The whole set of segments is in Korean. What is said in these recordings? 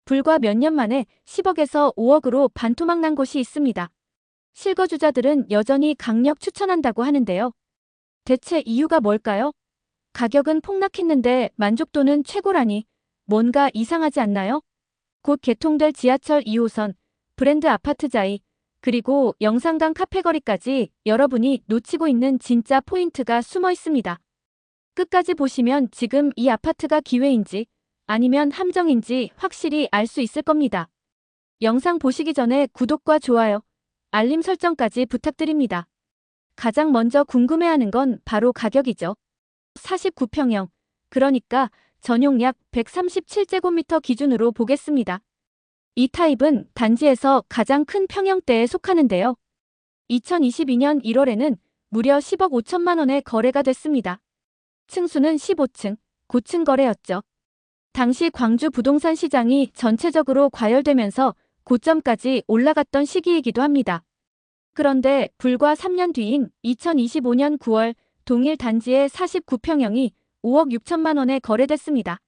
불과 몇 년 만에 10억에서 5억으로 반토막 난 곳이 있습니다. 실거주자들은 여전히 강력 추천한다고 하는데요. 대체 이유가 뭘까요? 가격은 폭락했는데 만족도는 최고라니 뭔가 이상하지 않나요? 곧 개통될 지하철 2호선, 브랜드 아파트자이, 그리고 영산강 카페거리까지 여러분이 놓치고 있는 진짜 포인트가 숨어 있습니다. 끝까지 보시면 지금 이 아파트가 기회인지 아니면 함정인지 확실히 알 수 있을 겁니다. 영상 보시기 전에 구독과 좋아요, 알림 설정까지 부탁드립니다. 가장 먼저 궁금해하는 건 바로 가격이죠. 49평형, 그러니까 전용 약 137제곱미터 기준으로 보겠습니다. 이 타입은 단지에서 가장 큰 평형대에 속하는데요. 2022년 1월에는 무려 10억 5천만 원에 거래가 됐습니다. 층수는 15층, 고층 거래였죠. 당시 광주 부동산 시장이 전체적으로 과열되면서 고점까지 올라갔던 시기이기도 합니다. 그런데 불과 3년 뒤인 2025년 9월 동일 단지의 49평형이 5억 6천만 원에 거래됐습니다.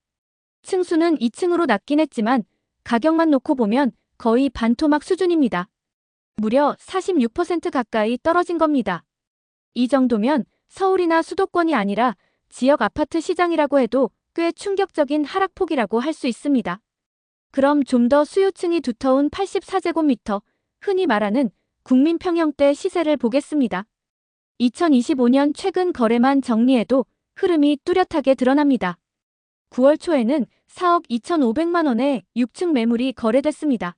층수는 2층으로 낮긴 했지만 가격만 놓고 보면 거의 반토막 수준입니다. 무려 46% 가까이 떨어진 겁니다. 이 정도면 서울이나 수도권이 아니라 지역 아파트 시장이라고 해도 꽤 충격적인 하락폭이라고 할 수 있습니다. 그럼 좀 더 수요층이 두터운 84제곱미터, 흔히 말하는 국민평형대 시세를 보겠습니다. 2025년 최근 거래만 정리해도 흐름이 뚜렷하게 드러납니다. 9월 초에는 4억 2,500만 원에 6층 매물이 거래됐습니다.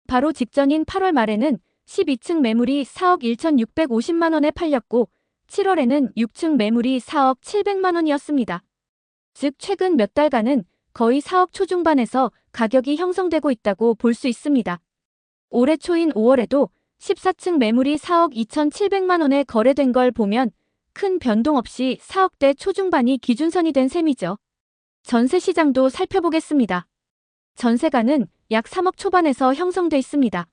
바로 직전인 8월 말에는 12층 매물이 4억 1,650만 원에 팔렸고 7월에는 6층 매물이 4억 700만 원이었습니다. 즉 최근 몇 달간은 거의 4억 초중반에서 가격이 형성되고 있다고 볼 수 있습니다. 올해 초인 5월에도 14층 매물이 4억 2,700만 원에 거래된 걸 보면 큰 변동 없이 4억대 초중반이 기준선이 된 셈이죠. 전세 시장도 살펴보겠습니다. 전세가는 약 3억 초반에서 형성돼 있습니다.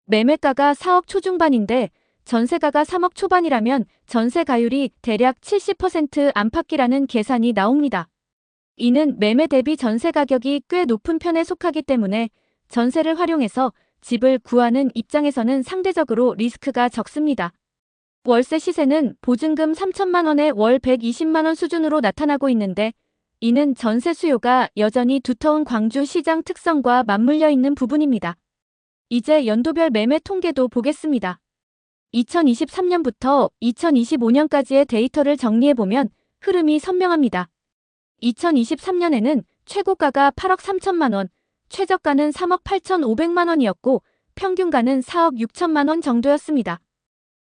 매매가가 4억 초중반인데 전세가가 3억 초반이라면 전세가율이 대략 70% 안팎이라는 계산이 나옵니다. 이는 매매 대비 전세 가격이 꽤 높은 편에 속하기 때문에 전세를 활용해서 집을 구하는 입장에서는 상대적으로 리스크가 적습니다. 월세 시세는 보증금 3천만 원에 월 120만 원 수준으로 나타나고 있는데 이는 전세 수요가 여전히 두터운 광주 시장 특성과 맞물려 있는 부분입니다. 이제 연도별 매매 통계도 보겠습니다. 2023년부터 2025년까지의 데이터를 정리해보면 흐름이 선명합니다. 2023년에는 최고가가 8억 3천만 원, 최저가는 3억 8천5백만 원이었고 평균가는 4억 6천만 원 정도였습니다.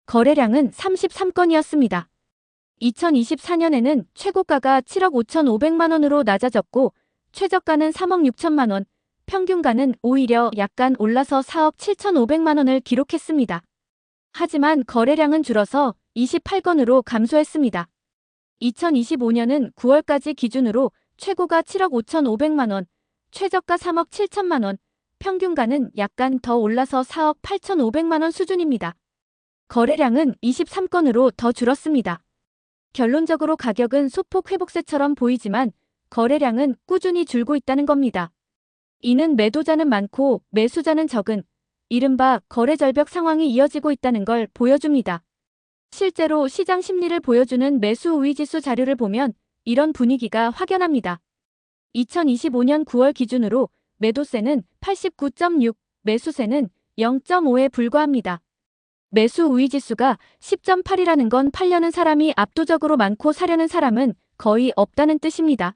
거래량은 33건이었습니다. 2024년에는 최고가가 7억 5천5백만 원으로 낮아졌고 최저가는 3억 6천만 원, 평균가는 오히려 약간 올라서 4억 7천5백만 원을 기록했습니다. 하지만 거래량은 줄어서 28건으로 감소했습니다. 2025년은 9월까지 기준으로 최고가 7억 5천5백만 원, 최저가 3억 7천만 원, 평균가는 약간 더 올라서 4억 8천5백만 원 수준입니다. 거래량은 23건으로 더 줄었습니다. 결론적으로 가격은 소폭 회복세처럼 보이지만 거래량은 꾸준히 줄고 있다는 겁니다. 이는 매도자는 많고 매수자는 적은 이른바 거래 절벽 상황이 이어지고 있다는 걸 보여줍니다. 실제로 시장 심리를 보여주는 매수 우위 지수 자료를 보면 이런 분위기가 확연합니다. 2025년 9월 기준으로 매도세는 89.6, 매수세는 0.5에 불과합니다. 매수 우위 지수가 10.8이라는 건 팔려는 사람이 압도적으로 많고 사려는 사람은 거의 없다는 뜻입니다.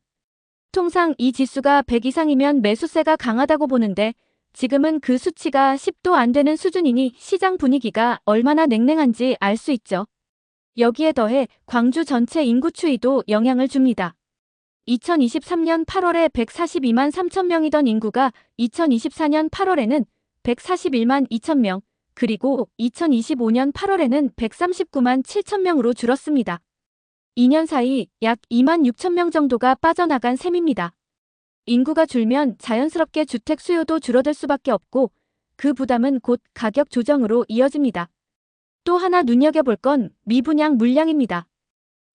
통상 이 지수가 100 이상이면 매수세가 강하다고 보는데 지금은 그 수치가 10도 안 되는 수준이니 시장 분위기가 얼마나 냉랭한지 알 수 있죠. 여기에 더해 광주 전체 인구 추이도 영향을 줍니다. 2023년 8월에 142만 3천 명이던 인구가 2024년 8월에는 141만 2천 명, 그리고 2025년 8월에는 139만 7천 명으로 줄었습니다. 2년 사이 약 2만 6천 명 정도가 빠져나간 셈입니다. 인구가 줄면 자연스럽게 주택 수요도 줄어들 수밖에 없고 그 부담은 곧 가격 조정으로 이어집니다. 또 하나 눈여겨볼 건 미분양 물량입니다.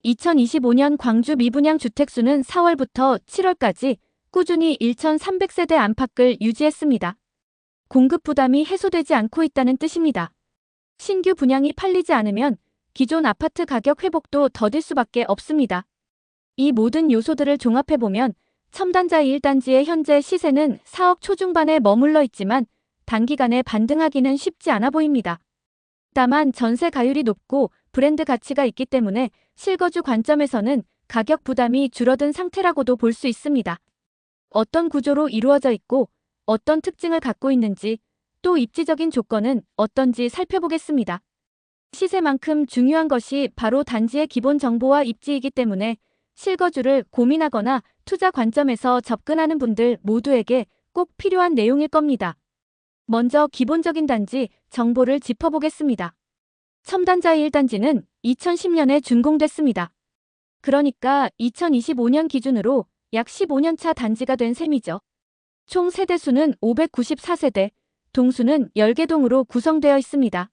2025년 광주 미분양 주택수는 4월부터 7월까지 꾸준히 1,300세대 안팎을 유지했습니다. 공급 부담이 해소되지 않고 있다는 뜻입니다. 신규 분양이 팔리지 않으면 기존 아파트 가격 회복도 더딜 수밖에 없습니다. 이 모든 요소들을 종합해보면 첨단자 1단지의 현재 시세는 4억 초중반에 머물러 있지만 단기간에 반등하기는 쉽지 않아 보입니다. 다만 전세 가율이 높고 브랜드 가치가 있기 때문에 실거주 관점에서는 가격 부담이 줄어든 상태라고도 볼 수 있습니다. 어떤 구조로 이루어져 있고 어떤 특징을 갖고 있는지 또 입지적인 조건은 어떤지 살펴보겠습니다. 시세만큼 중요한 것이 바로 단지의 기본 정보와 입지이기 때문에 실거주를 고민하거나 투자 관점에서 접근하는 분들 모두에게 꼭 필요한 내용일 겁니다. 먼저 기본적인 단지 정보를 짚어보겠습니다. 첨단자 1단지는 2010년에 준공됐습니다. 그러니까 2025년 기준으로 약 15년 차 단지가 된 셈이죠. 총 세대수는 594세대, 동수는 10개 동으로 구성되어 있습니다.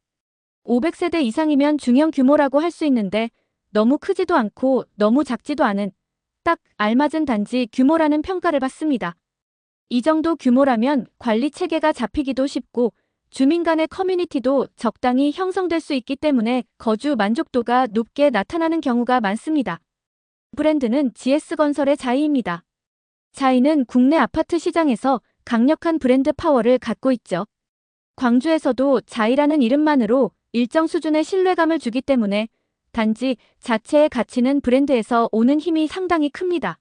500세대 이상이면 중형 규모라고 할 수 있는데 너무 크지도 않고 너무 작지도 않은 딱 알맞은 단지 규모라는 평가를 받습니다. 이 정도 규모라면 관리 체계가 잡히기도 쉽고 주민 간의 커뮤니티도 적당히 형성될 수 있기 때문에 거주 만족도가 높게 나타나는 경우가 많습니다. 브랜드는 GS건설의 자이입니다. 자이는 국내 아파트 시장에서 강력한 브랜드 파워를 갖고 있죠. 광주에서도 자이라는 이름만으로 일정 수준의 신뢰감을 주기 때문에 단지 자체의 가치는 브랜드에서 오는 힘이 상당히 큽니다.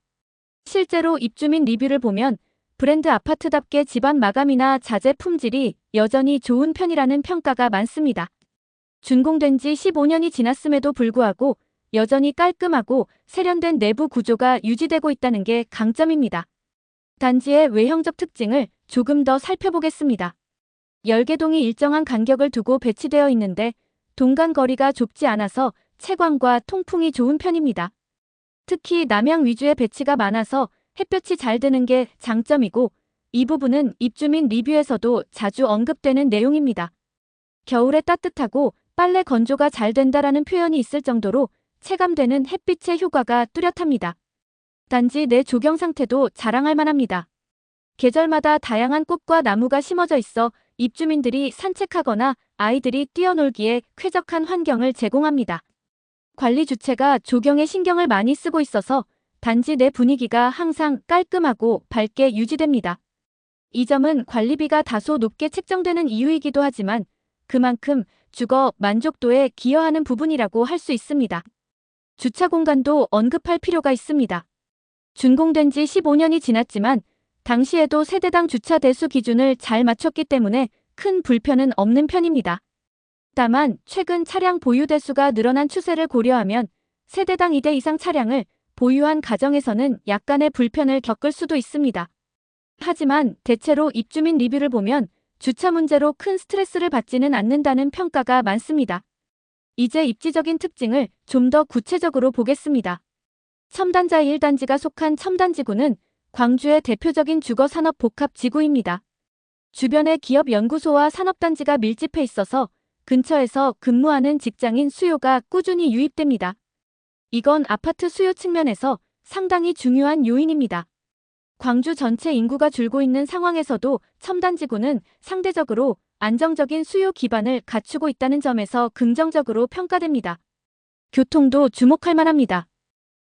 실제로 입주민 리뷰를 보면 브랜드 아파트답게 집안 마감이나 자재 품질이 여전히 좋은 편이라는 평가가 많습니다. 준공된 지 15년이 지났음에도 불구하고 여전히 깔끔하고 세련된 내부 구조가 유지되고 있다는 게 강점입니다. 단지의 외형적 특징을 조금 더 살펴보겠습니다. 10개 동이 일정한 간격을 두고 배치되어 있는데 동간 거리가 좁지 않아서 채광과 통풍이 좋은 편입니다. 특히 남향 위주의 배치가 많아서 햇볕이 잘 드는 게 장점이고 이 부분은 입주민 리뷰에서도 자주 언급되는 내용입니다. 겨울에 따뜻하고 빨래 건조가 잘 된다라는 표현이 있을 정도로 체감되는 햇빛의 효과가 뚜렷합니다. 단지 내 조경 상태도 자랑할 만합니다. 계절마다 다양한 꽃과 나무가 심어져 있어 입주민들이 산책하거나 아이들이 뛰어놀기에 쾌적한 환경을 제공합니다. 관리 주체가 조경에 신경을 많이 쓰고 있어서 단지 내 분위기가 항상 깔끔하고 밝게 유지됩니다. 이 점은 관리비가 다소 높게 책정되는 이유이기도 하지만 그만큼 주거 만족도에 기여하는 부분이라고 할 수 있습니다. 주차 공간도 언급할 필요가 있습니다. 준공된 지 15년이 지났지만 당시에도 세대당 주차 대수 기준을 잘 맞췄기 때문에 큰 불편은 없는 편입니다. 다만 최근 차량 보유 대수가 늘어난 추세를 고려하면 세대당 2대 이상 차량을 보유한 가정에서는 약간의 불편을 겪을 수도 있습니다. 하지만 대체로 입주민 리뷰를 보면 주차 문제로 큰 스트레스를 받지는 않는다는 평가가 많습니다. 이제 입지적인 특징을 좀 더 구체적으로 보겠습니다. 첨단자 1단지가 속한 첨단지구는 광주의 대표적인 주거산업 복합지구입니다. 주변에 기업 연구소와 산업단지가 밀집해 있어서 근처에서 근무하는 직장인 수요가 꾸준히 유입됩니다. 이건 아파트 수요 측면에서 상당히 중요한 요인입니다. 광주 전체 인구가 줄고 있는 상황에서도 첨단지구는 상대적으로 안정적인 수요 기반을 갖추고 있다는 점에서 긍정적으로 평가됩니다. 교통도 주목할 만합니다.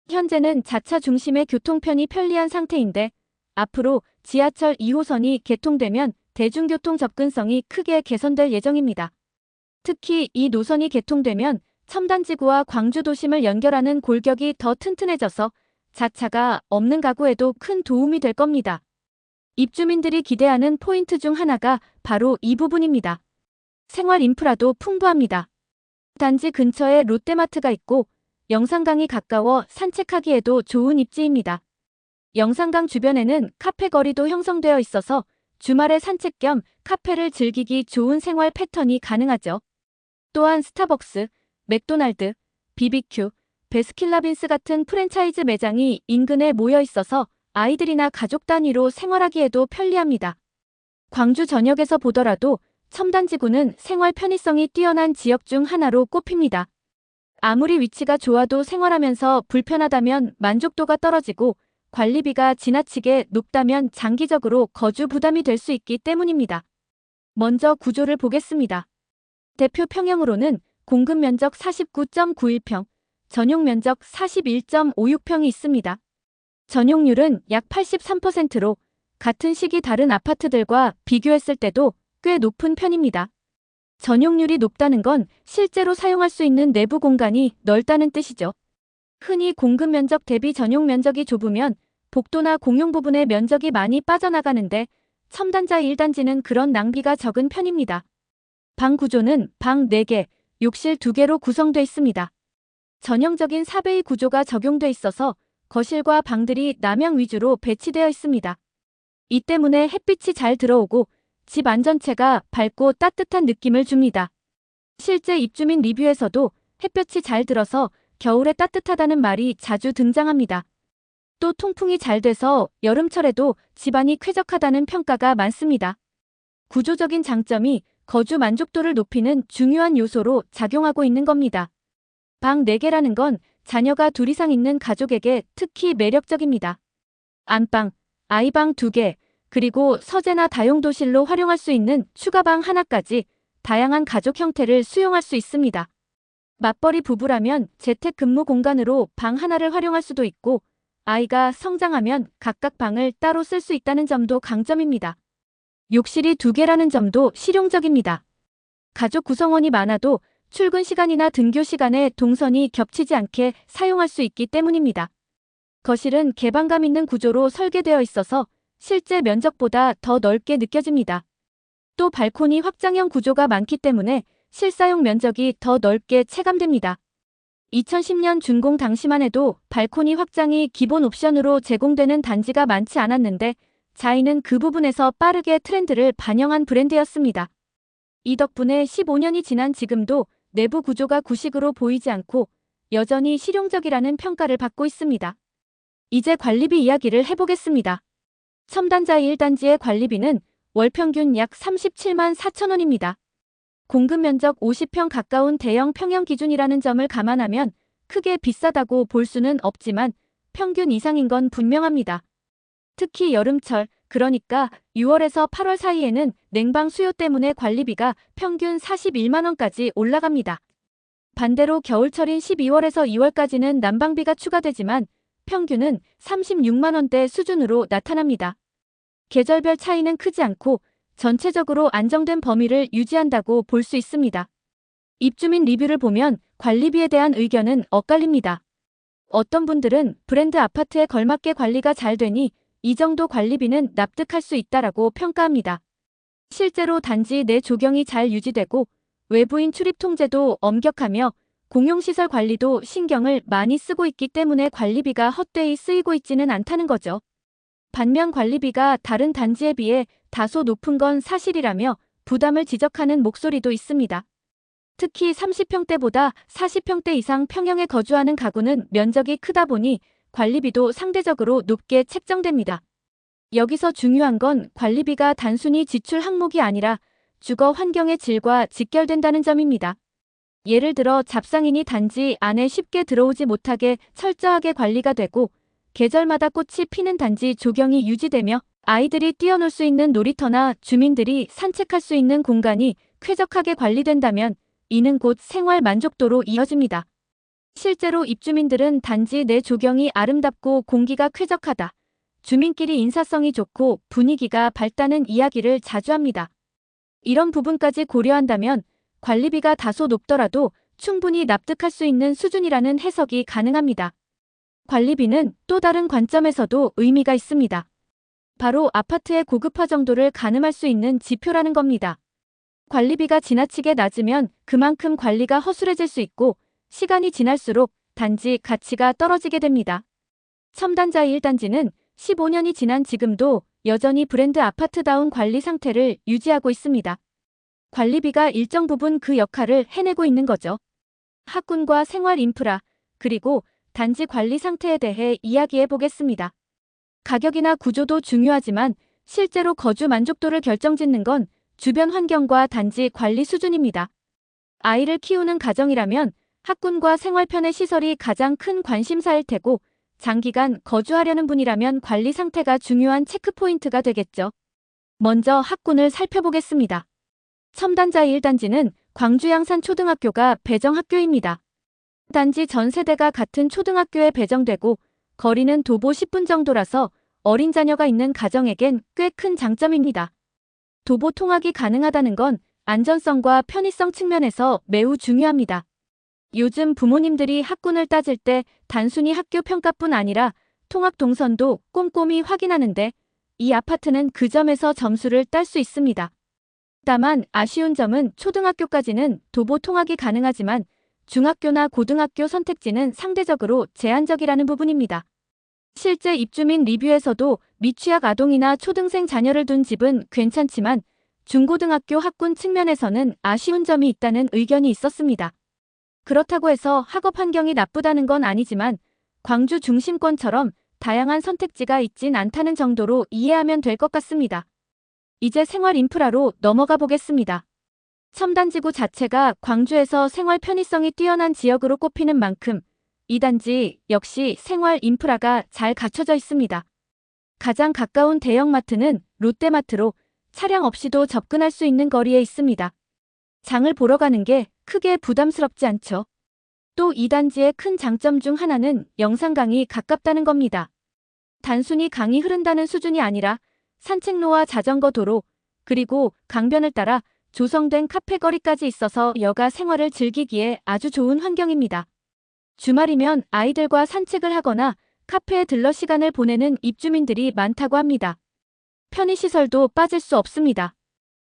현재는 자차 중심의 교통편이 편리한 상태인데 앞으로 지하철 2호선이 개통되면 대중교통 접근성이 크게 개선될 예정입니다. 특히 이 노선이 개통되면 첨단지구와 광주 도심을 연결하는 골격이 더 튼튼해져서 자차가 없는 가구에도 큰 도움이 될 겁니다. 입주민들이 기대하는 포인트 중 하나가 바로 이 부분입니다. 생활 인프라도 풍부합니다. 단지 근처에 롯데마트가 있고 영산강이 가까워 산책하기에도 좋은 입지입니다. 영산강 주변에는 카페 거리도 형성되어 있어서 주말에 산책 겸 카페를 즐기기 좋은 생활 패턴이 가능하죠. 또한 스타벅스, 맥도날드, BBQ, 베스킨라빈스 같은 프랜차이즈 매장이 인근에 모여 있어서 아이들이나 가족 단위로 생활하기에도 편리합니다. 광주 전역에서 보더라도 첨단지구는 생활 편의성이 뛰어난 지역 중 하나로 꼽힙니다. 아무리 위치가 좋아도 생활하면서 불편하다면 만족도가 떨어지고 관리비가 지나치게 높다면 장기적으로 거주 부담이 될 수 있기 때문입니다. 먼저 구조를 보겠습니다. 대표 평형으로는 공급 면적 49.91평, 전용 면적 41.56평이 있습니다. 전용률은 약 83%로 같은 시기 다른 아파트들과 비교했을 때도 꽤 높은 편입니다. 전용률이 높다는 건 실제로 사용할 수 있는 내부 공간이 넓다는 뜻이죠. 흔히 공급 면적 대비 전용 면적이 좁으면 복도나 공용 부분의 면적이 많이 빠져나가는데 첨단자 1단지는 그런 낭비가 적은 편입니다. 방 구조는 방 4개, 욕실 2개로 구성되어 있습니다. 전형적인 4베이 구조가 적용돼 있어서 거실과 방들이 남향 위주로 배치되어 있습니다. 이 때문에 햇빛이 잘 들어오고 집 안 전체가 밝고 따뜻한 느낌을 줍니다. 실제 입주민 리뷰에서도 햇볕이 잘 들어서 겨울에 따뜻하다는 말이 자주 등장합니다. 또 통풍이 잘 돼서 여름철에도 집안이 쾌적하다는 평가가 많습니다. 구조적인 장점이 거주 만족도를 높이는 중요한 요소로 작용하고 있는 겁니다. 방 4개라는 건 자녀가 2 이상 있는 가족에게 특히 매력적입니다. 안방, 아이방 2개, 그리고 서재나 다용도실로 활용할 수 있는 추가방 하나까지 다양한 가족 형태를 수용할 수 있습니다. 맞벌이 부부라면 재택근무 공간으로 방 하나를 활용할 수도 있고 아이가 성장하면 각각 방을 따로 쓸 수 있다는 점도 강점입니다. 욕실이 2개라는 점도 실용적입니다. 가족 구성원이 많아도 출근 시간이나 등교 시간에 동선이 겹치지 않게 사용할 수 있기 때문입니다. 거실은 개방감 있는 구조로 설계되어 있어서 실제 면적보다 더 넓게 느껴집니다. 또 발코니 확장형 구조가 많기 때문에 실사용 면적이 더 넓게 체감됩니다. 2010년 준공 당시만 해도 발코니 확장이 기본 옵션으로 제공되는 단지가 많지 않았는데 자이는 그 부분에서 빠르게 트렌드를 반영한 브랜드였습니다. 이 덕분에 15년이 지난 지금도 내부 구조가 구식으로 보이지 않고 여전히 실용적이라는 평가를 받고 있습니다. 이제 관리비 이야기를 해보겠습니다. 첨단자 1단지의 관리비는 월 평균 약 37만 4천 원입니다. 공급 면적 50평 가까운 대형 평형 기준이라는 점을 감안하면 크게 비싸다고 볼 수는 없지만 평균 이상인 건 분명합니다. 특히 여름철, 그러니까 6월에서 8월 사이에는 냉방 수요 때문에 관리비가 평균 41만 원까지 올라갑니다. 반대로 겨울철인 12월에서 2월까지는 난방비가 추가되지만 평균은 36만 원대 수준으로 나타납니다. 계절별 차이는 크지 않고 전체적으로 안정된 범위를 유지한다고 볼 수 있습니다. 입주민 리뷰를 보면 관리비에 대한 의견은 엇갈립니다. 어떤 분들은 브랜드 아파트에 걸맞게 관리가 잘 되니 이 정도 관리비는 납득할 수 있다라고 평가합니다. 실제로 단지 내 조경이 잘 유지되고 외부인 출입 통제도 엄격하며 공용시설 관리도 신경을 많이 쓰고 있기 때문에 관리비가 헛되이 쓰이고 있지는 않다는 거죠. 반면 관리비가 다른 단지에 비해 다소 높은 건 사실이라며 부담을 지적하는 목소리도 있습니다. 특히 30평대보다 40평대 이상 평형에 거주하는 가구는 면적이 크다 보니 관리비도 상대적으로 높게 책정됩니다. 여기서 중요한 건 관리비가 단순히 지출 항목이 아니라 주거 환경의 질과 직결된다는 점입니다. 예를 들어 잡상인이 단지 안에 쉽게 들어오지 못하게 철저하게 관리가 되고 계절마다 꽃이 피는 단지 조경이 유지되며 아이들이 뛰어놀 수 있는 놀이터나 주민들이 산책할 수 있는 공간이 쾌적하게 관리된다면 이는 곧 생활 만족도로 이어집니다. 실제로 입주민들은 단지 내 조경이 아름답고 공기가 쾌적하다, 주민끼리 인사성이 좋고 분위기가 밝다는 이야기를 자주 합니다. 이런 부분까지 고려한다면 관리비가 다소 높더라도 충분히 납득할 수 있는 수준이라는 해석이 가능합니다. 관리비는 또 다른 관점에서도 의미가 있습니다. 바로 아파트의 고급화 정도를 가늠할 수 있는 지표라는 겁니다. 관리비가 지나치게 낮으면 그만큼 관리가 허술해질 수 있고 시간이 지날수록 단지 가치가 떨어지게 됩니다. 첨단자 1단지는 15년이 지난 지금도 여전히 브랜드 아파트다운 관리 상태를 유지하고 있습니다. 관리비가 일정 부분 그 역할을 해내고 있는 거죠. 학군과 생활 인프라, 그리고 단지 관리 상태에 대해 이야기해 보겠습니다. 가격이나 구조도 중요하지만 실제로 거주 만족도를 결정짓는 건 주변 환경과 단지 관리 수준입니다. 아이를 키우는 가정이라면 학군과 생활편의 시설이 가장 큰 관심사일 테고 장기간 거주하려는 분이라면 관리 상태가 중요한 체크포인트가 되겠죠. 먼저 학군을 살펴보겠습니다. 첨단자 1단지는 광주 양산초등학교가 배정학교입니다. 단지 전 세대가 같은 초등학교에 배정되고 거리는 도보 10분 정도라서 어린 자녀가 있는 가정에겐 꽤 큰 장점입니다. 도보 통학이 가능하다는 건 안전성과 편의성 측면에서 매우 중요합니다. 요즘 부모님들이 학군을 따질 때 단순히 학교 평가뿐 아니라 통학 동선도 꼼꼼히 확인하는데 이 아파트는 그 점에서 점수를 딸 수 있습니다. 다만 아쉬운 점은 초등학교까지는 도보 통학이 가능하지만 중학교나 고등학교 선택지는 상대적으로 제한적이라는 부분입니다. 실제 입주민 리뷰에서도 미취학 아동이나 초등생 자녀를 둔 집은 괜찮지만 중고등학교 학군 측면에서는 아쉬운 점이 있다는 의견이 있었습니다. 그렇다고 해서 학업 환경이 나쁘다는 건 아니지만 광주 중심권처럼 다양한 선택지가 있진 않다는 정도로 이해하면 될 것 같습니다. 이제 생활 인프라로 넘어가 보겠습니다. 첨단지구 자체가 광주에서 생활 편의성이 뛰어난 지역으로 꼽히는 만큼 이 단지 역시 생활 인프라가 잘 갖춰져 있습니다. 가장 가까운 대형마트는 롯데마트로 차량 없이도 접근할 수 있는 거리에 있습니다. 장을 보러 가는 게 크게 부담스럽지 않죠. 또 이 단지의 큰 장점 중 하나는 영산강이 가깝다는 겁니다. 단순히 강이 흐른다는 수준이 아니라 산책로와 자전거 도로, 그리고 강변을 따라 조성된 카페 거리까지 있어서 여가 생활을 즐기기에 아주 좋은 환경입니다. 주말이면 아이들과 산책을 하거나 카페에 들러 시간을 보내는 입주민들이 많다고 합니다. 편의시설도 빠질 수 없습니다.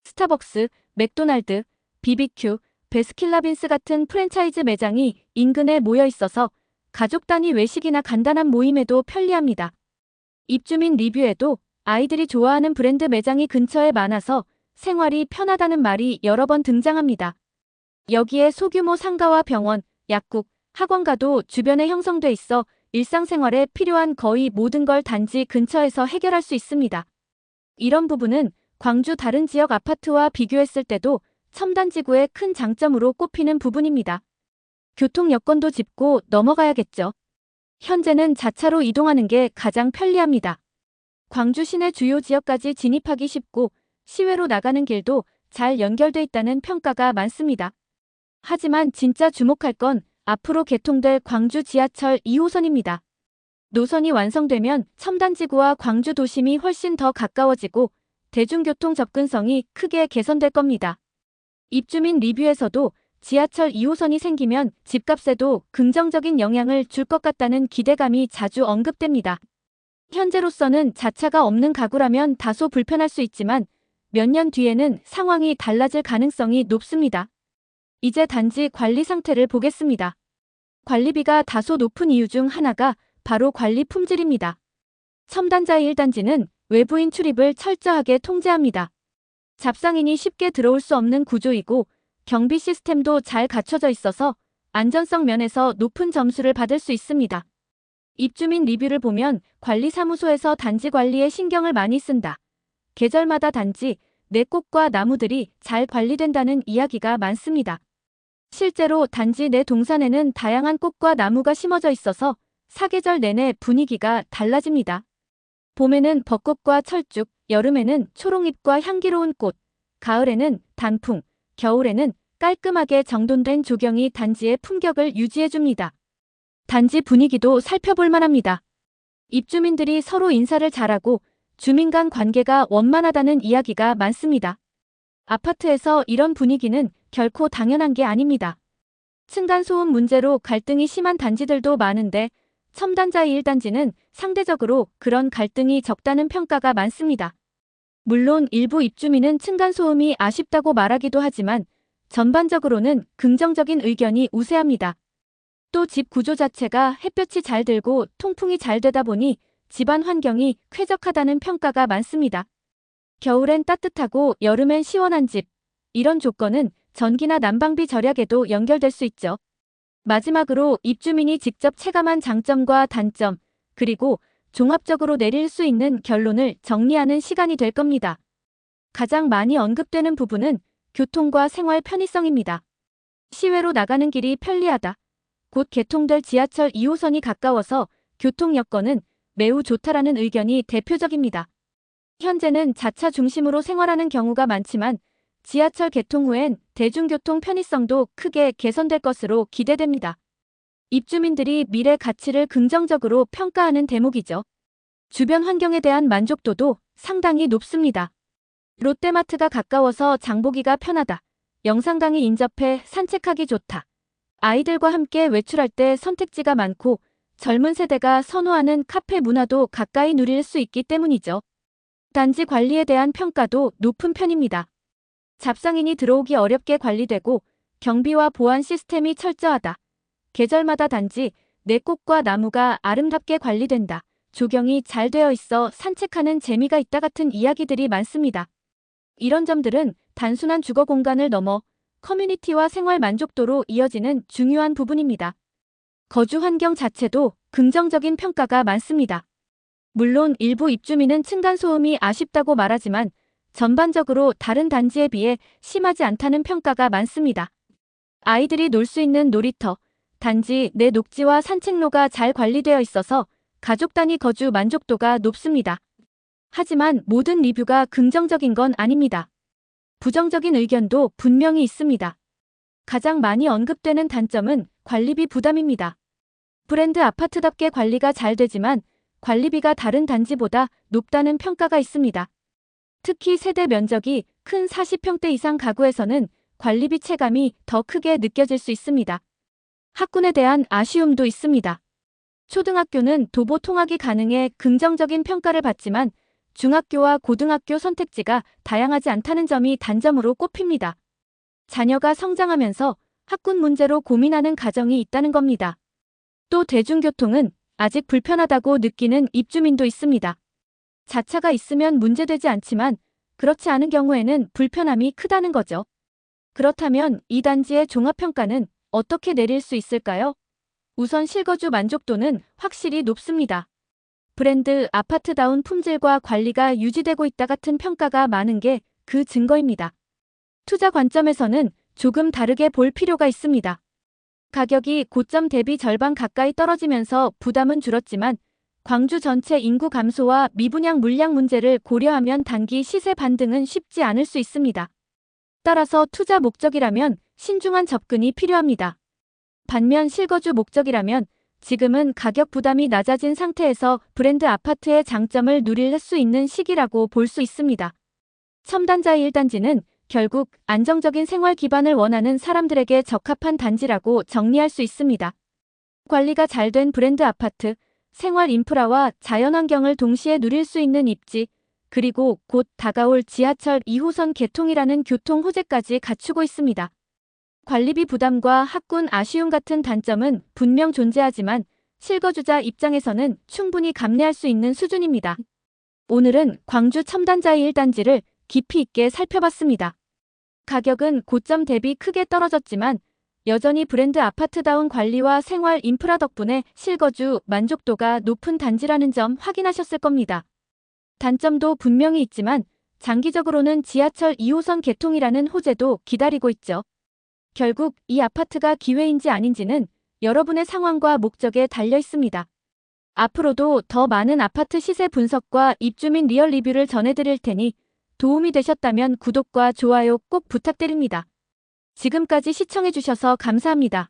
스타벅스, 맥도날드, BBQ, 베스킨라빈스 같은 프랜차이즈 매장이 인근에 모여 있어서 가족 단위 외식이나 간단한 모임에도 편리합니다. 입주민 리뷰에도 아이들이 좋아하는 브랜드 매장이 근처에 많아서 생활이 편하다는 말이 여러 번 등장합니다. 여기에 소규모 상가와 병원, 약국, 학원가도 주변에 형성돼 있어 일상생활에 필요한 거의 모든 걸 단지 근처에서 해결할 수 있습니다. 이런 부분은 광주 다른 지역 아파트와 비교했을 때도 첨단지구의 큰 장점으로 꼽히는 부분입니다. 교통 여건도 짚고 넘어가야겠죠. 현재는 자차로 이동하는 게 가장 편리합니다. 광주 시내 주요 지역까지 진입하기 쉽고 시외로 나가는 길도 잘 연결돼 있다는 평가가 많습니다. 하지만 진짜 주목할 건 앞으로 개통될 광주 지하철 2호선입니다. 노선이 완성되면 첨단지구와 광주 도심이 훨씬 더 가까워지고 대중교통 접근성이 크게 개선될 겁니다. 입주민 리뷰에서도 지하철 2호선이 생기면 집값에도 긍정적인 영향을 줄 것 같다는 기대감이 자주 언급됩니다. 현재로서는 자차가 없는 가구라면 다소 불편할 수 있지만 몇 년 뒤에는 상황이 달라질 가능성이 높습니다. 이제 단지 관리 상태를 보겠습니다. 관리비가 다소 높은 이유 중 하나가 바로 관리 품질입니다. 첨단자 1단지는 외부인 출입을 철저하게 통제합니다. 잡상인이 쉽게 들어올 수 없는 구조이고 경비 시스템도 잘 갖춰져 있어서 안전성 면에서 높은 점수를 받을 수 있습니다. 입주민 리뷰를 보면 관리사무소에서 단지 관리에 신경을 많이 쓴다. 계절마다 단지 내 꽃과 나무들이 잘 관리된다는 이야기가 많습니다. 실제로 단지 내 동산에는 다양한 꽃과 나무가 심어져 있어서 사계절 내내 분위기가 달라집니다. 봄에는 벚꽃과 철쭉, 여름에는 초록잎과 향기로운 꽃, 가을에는 단풍, 겨울에는 깔끔하게 정돈된 조경이 단지의 품격을 유지해줍니다. 단지 분위기도 살펴볼 만합니다. 입주민들이 서로 인사를 잘하고 주민 간 관계가 원만하다는 이야기가 많습니다. 아파트에서 이런 분위기는 결코 당연한 게 아닙니다. 층간소음 문제로 갈등이 심한 단지들도 많은데 첨단자 1단지는 상대적으로 그런 갈등이 적다는 평가가 많습니다. 물론 일부 입주민은 층간소음이 아쉽다고 말하기도 하지만 전반적으로는 긍정적인 의견이 우세합니다. 또 집 구조 자체가 햇볕이 잘 들고 통풍이 잘 되다 보니 집안 환경이 쾌적하다는 평가가 많습니다. 겨울엔 따뜻하고 여름엔 시원한 집, 이런 조건은 전기나 난방비 절약에도 연결될 수 있죠. 마지막으로 입주민이 직접 체감한 장점과 단점, 그리고 종합적으로 내릴 수 있는 결론을 정리하는 시간이 될 겁니다. 가장 많이 언급되는 부분은 교통과 생활 편의성입니다. 시외로 나가는 길이 편리하다. 곧 개통될 지하철 2호선이 가까워서 교통 여건은 매우 좋다라는 의견이 대표적입니다. 현재는 자차 중심으로 생활하는 경우가 많지만 지하철 개통 후엔 대중교통 편의성도 크게 개선될 것으로 기대됩니다. 입주민들이 미래 가치를 긍정적으로 평가하는 대목이죠. 주변 환경에 대한 만족도도 상당히 높습니다. 롯데마트가 가까워서 장보기가 편하다. 영산강이 인접해 산책하기 좋다. 아이들과 함께 외출할 때 선택지가 많고 젊은 세대가 선호하는 카페 문화도 가까이 누릴 수 있기 때문이죠. 단지 관리에 대한 평가도 높은 편입니다. 잡상인이 들어오기 어렵게 관리되고 경비와 보안 시스템이 철저하다. 계절마다 단지 내 꽃과 나무가 아름답게 관리된다. 조경이 잘 되어 있어 산책하는 재미가 있다 같은 이야기들이 많습니다. 이런 점들은 단순한 주거 공간을 넘어 커뮤니티와 생활 만족도로 이어지는 중요한 부분입니다. 거주 환경 자체도 긍정적인 평가가 많습니다. 물론 일부 입주민은 층간소음이 아쉽다고 말하지만 전반적으로 다른 단지에 비해 심하지 않다는 평가가 많습니다. 아이들이 놀 수 있는 놀이터, 단지 내 녹지와 산책로가 잘 관리되어 있어서 가족 단위 거주 만족도가 높습니다. 하지만 모든 리뷰가 긍정적인 건 아닙니다. 부정적인 의견도 분명히 있습니다. 가장 많이 언급되는 단점은 관리비 부담입니다. 브랜드 아파트답게 관리가 잘 되지만 관리비가 다른 단지보다 높다는 평가가 있습니다. 특히 세대 면적이 큰 40평대 이상 가구에서는 관리비 체감이 더 크게 느껴질 수 있습니다. 학군에 대한 아쉬움도 있습니다. 초등학교는 도보 통학이 가능해 긍정적인 평가를 받지만 중학교와 고등학교 선택지가 다양하지 않다는 점이 단점으로 꼽힙니다. 자녀가 성장하면서 학군 문제로 고민하는 가정이 있다는 겁니다. 또 대중교통은 아직 불편하다고 느끼는 입주민도 있습니다. 자차가 있으면 문제되지 않지만 그렇지 않은 경우에는 불편함이 크다는 거죠. 그렇다면 이 단지의 종합평가는 어떻게 내릴 수 있을까요? 우선 실거주 만족도는 확실히 높습니다. 브랜드 아파트다운 품질과 관리가 유지되고 있다 같은 평가가 많은 게 그 증거입니다. 투자 관점에서는 조금 다르게 볼 필요가 있습니다. 가격이 고점 대비 절반 가까이 떨어지면서 부담은 줄었지만 광주 전체 인구 감소와 미분양 물량 문제를 고려하면 단기 시세 반등은 쉽지 않을 수 있습니다. 따라서 투자 목적이라면 신중한 접근이 필요합니다. 반면 실거주 목적이라면 지금은 가격 부담이 낮아진 상태에서 브랜드 아파트의 장점을 누릴 수 있는 시기라고 볼 수 있습니다. 첨단자의 1단지는 결국 안정적인 생활 기반을 원하는 사람들에게 적합한 단지라고 정리할 수 있습니다. 관리가 잘 된 브랜드 아파트, 생활 인프라와 자연환경을 동시에 누릴 수 있는 입지, 그리고 곧 다가올 지하철 2호선 개통이라는 교통 호재까지 갖추고 있습니다. 관리비 부담과 학군 아쉬움 같은 단점은 분명 존재하지만 실거주자 입장에서는 충분히 감내할 수 있는 수준입니다. 오늘은 광주 첨단자의 1단지를 깊이 있게 살펴봤습니다. 가격은 고점 대비 크게 떨어졌지만 여전히 브랜드 아파트다운 관리와 생활 인프라 덕분에 실거주 만족도가 높은 단지라는 점 확인하셨을 겁니다. 단점도 분명히 있지만 장기적으로는 지하철 2호선 개통이라는 호재도 기다리고 있죠. 결국 이 아파트가 기회인지 아닌지는 여러분의 상황과 목적에 달려 있습니다. 앞으로도 더 많은 아파트 시세 분석과 입주민 리얼 리뷰를 전해드릴 테니 도움이 되셨다면 구독과 좋아요 꼭 부탁드립니다. 지금까지 시청해주셔서 감사합니다.